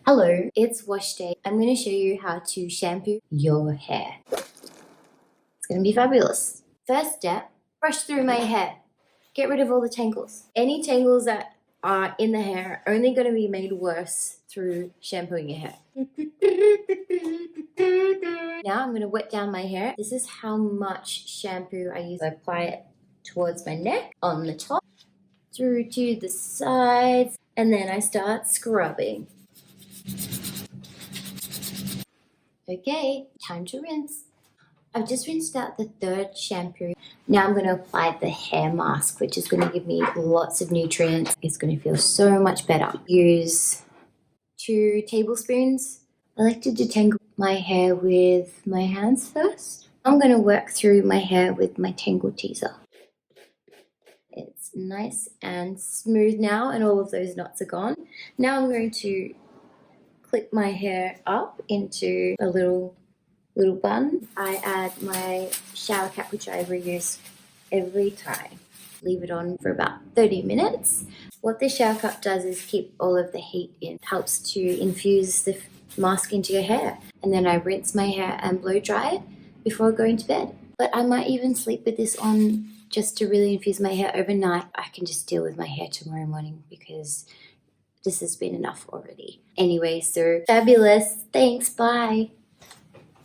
Hello, it's wash day. I'm going to show you how to shampoo your hair. It's going to be fabulous. First step, brush through my hair. Get rid of all the tangles. Any tangles that are in the hair are only going to be made worse through shampooing your hair. Now I'm going to wet down my hair. This is how much shampoo I use. I apply it towards my neck, on the top, through to the sides, and then I start scrubbing. Okay, time to rinse. I've just rinsed out the third shampoo. Now I'm going to apply the hair mask, which is going to give me lots of nutrients. It's going to feel so much better. Use 2 tablespoons. I like to detangle my hair with my hands first. I'm going to work through my hair with my tangle teaser. It's nice and smooth now, and all of those knots are gone. Now I'm going to clip my hair up into a little bun. I add my shower cap, which I reuse every time. Leave it on for about 30 minutes. What the shower cap does is keep all of the heat in. Helps to infuse the mask into your hair. And then I rinse my hair and blow dry it before going to bed. But I might even sleep with this on just to really infuse my hair overnight. I can just deal with my hair tomorrow morning because this has been enough already. Anyway, so fabulous. Thanks. Bye.